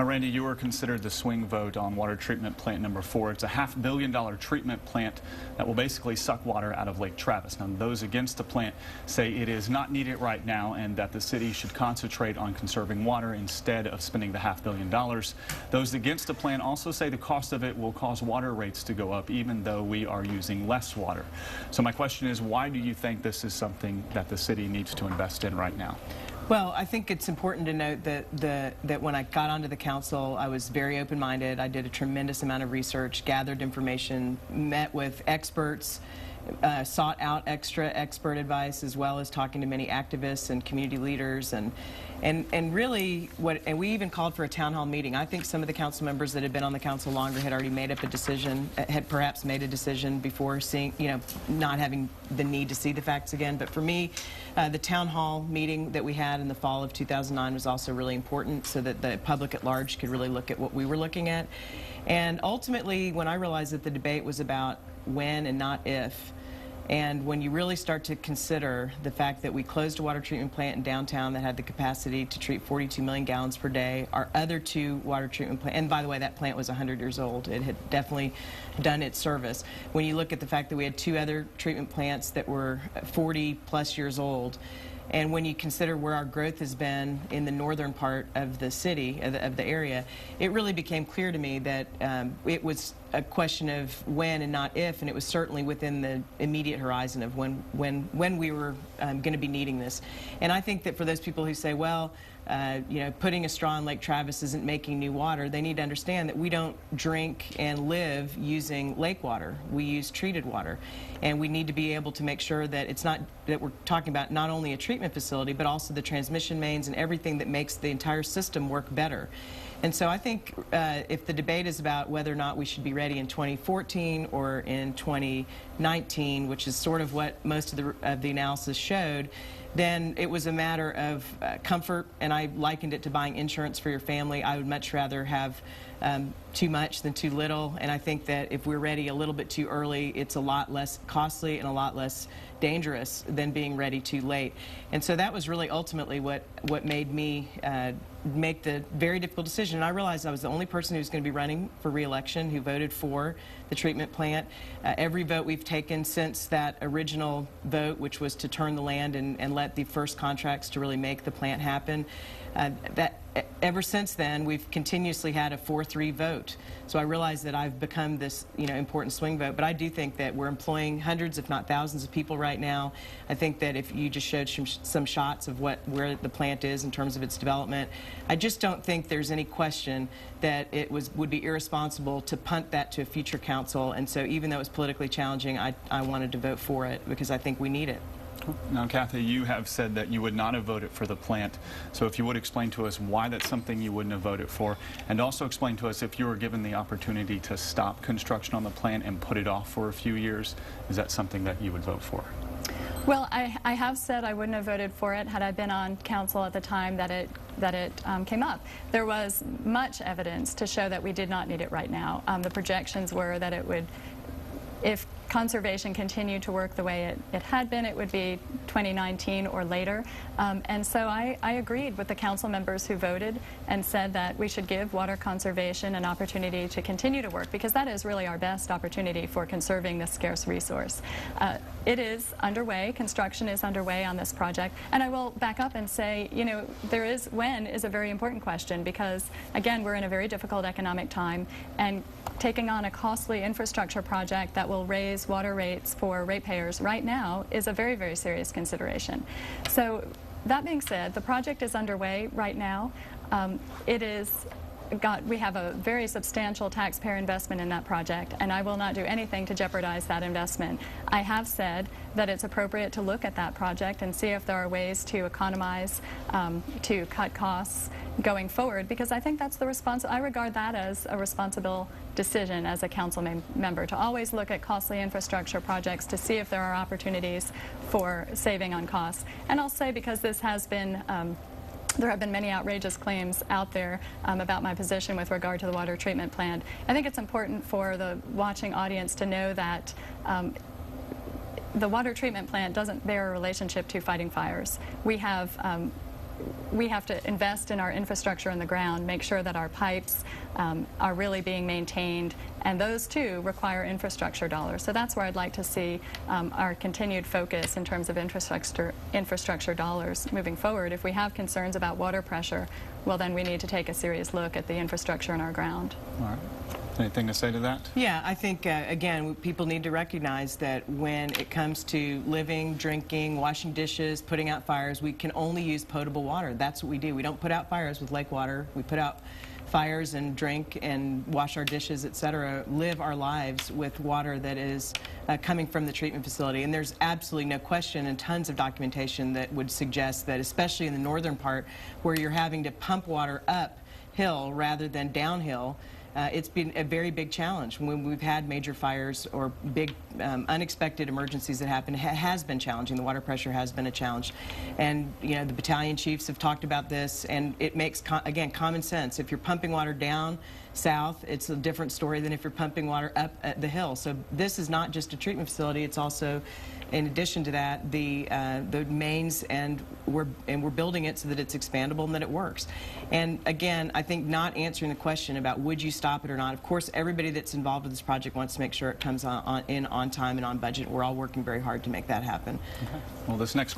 Now, Randy, you were considered the swing vote on water treatment plant number 4. It's a $500 million treatment plant that will basically suck water out of Lake Travis. Now, those against the plant say it is not needed right now and that the city should concentrate on conserving water instead of spending the $500 million. Those against the plant also say the cost of it will cause water rates to go up even though we are using less water. So my question is, why do you think this is something that the city needs to invest in right now? Well, I think it's important to note that when I got onto the council, I was very open-minded. I did a tremendous amount of research, gathered information, met with experts, sought out extra expert advice, as well as talking to many activists and community leaders, and really we even called for a town hall meeting. I think some of the council members that had been on the council longer had already made up a decision, had perhaps made a decision before seeing, not having the need to see the facts again. But for me, the town hall meeting that we had in the fall of 2009 was also really important so that the public at large could really look at what we were looking at. And ultimately, when I realized that the debate was about when and not if, and when you really start to consider the fact that we closed a water treatment plant in downtown that had the capacity to treat 42 million gallons per day, our other 2 water treatment plants, and by the way, that plant was 100 years old. It had definitely done its service. When you look at the fact that we had 2 other treatment plants that were 40 plus years old, and when you consider where our growth has been in the northern part of the city, of the area, it really became clear to me that it was a question of when and not if, and it was certainly within the immediate horizon of when we were going to be needing this. And I think that for those people who say, well, putting a straw in Lake Travis isn't making new water, they need to understand that we don't drink and live using lake water. We use treated water. And we need to be able to make sure that it's not that we're talking about not only a treatment facility, but also the transmission mains and everything that makes the entire system work better. And so I think if the debate is about whether or not we should be ready in 2014 or in 2019, which is sort of what most of the analysis showed, then it was a matter of comfort, and I likened it to buying insurance for your family. I would much rather have too much than too little, and I think that if we're ready a little bit too early, it's a lot less costly and a lot less dangerous than being ready too late. And so that was really ultimately what made me make the very difficult decision. And I realized I was the only person who was going to be running for re-election who voted for the treatment plant. Every vote we've taken since that original vote, which was to turn the land and let the first contracts to really make the plant happen, ever since then, we've continuously had a 4-3 vote. So I realize that I've become this, important swing vote. But I do think that we're employing hundreds, if not thousands, of people right now. I think that if you just showed some shots of where the plant is in terms of its development, I just don't think there's any question that it would be irresponsible to punt that to a future council. And so even though it's politically challenging, I wanted to vote for it because I think we need it. Now, Kathy, you have said that you would not have voted for the plant. So if you would explain to us why that's something you wouldn't have voted for, and also explain to us if you were given the opportunity to stop construction on the plant and put it off for a few years, is that something that you would vote for? Well, I have said I wouldn't have voted for it had I been on council at the time that it came up. There was much evidence to show that we did not need it right now. The projections were that it would, if conservation continued to work the way it had been, it would be 2019 or later. And so I agreed with the council members who voted and said that we should give water conservation an opportunity to continue to work, because that is really our best opportunity for conserving this scarce resource. It is underway. Construction is underway on this project. And I will back up and say, when is a very important question, because, again, we're in a very difficult economic time, and taking on a costly infrastructure project that will raise water rates for ratepayers right now is a very, very serious consideration. So that being said, the project is underway right now. We have a very substantial taxpayer investment in that project, and I will not do anything to jeopardize that investment. I have said that it's appropriate to look at that project and see if there are ways to economize, to cut costs going forward, because I think that's I regard that as a responsible decision as a council member, to always look at costly infrastructure projects to see if there are opportunities for saving on costs. And I'll say, because this has been there have been many outrageous claims out there about my position with regard to the water treatment plant. I think it's important for the watching audience to know that the water treatment plant doesn't bear a relationship to fighting fires. We have we have to invest in our infrastructure in the ground, make sure that our pipes are really being maintained, and those too require infrastructure dollars. So that's where I'd like to see our continued focus in terms of infrastructure dollars moving forward. If we have concerns about water pressure, well, then we need to take a serious look at the infrastructure in our ground. All right. Anything to say to that? Yeah, I think, again, people need to recognize that when it comes to living, drinking, washing dishes, putting out fires, we can only use potable water. That's what we do. We don't put out fires with lake water. We put out fires and drink and wash our dishes, etc., live our lives with water that is coming from the treatment facility. And there's absolutely no question and tons of documentation that would suggest that, especially in the northern part, where you're having to pump water uphill rather than downhill, it's been a very big challenge. When we've had major fires or big unexpected emergencies that happen, it has been challenging. The water pressure has been a challenge. And, you know, the battalion chiefs have talked about this, and it makes, again, common sense. If you're pumping water down south, it's a different story than if you're pumping water up the hill. So this is not just a treatment facility, it's also, in addition to that, the mains, and we're building it so that it's expandable and that it works. And again, I think not answering the question about would you stop it or not. Of course, everybody that's involved with this project wants to make sure it comes in on time and on budget. We're all working very hard to make that happen. Okay. Well, this next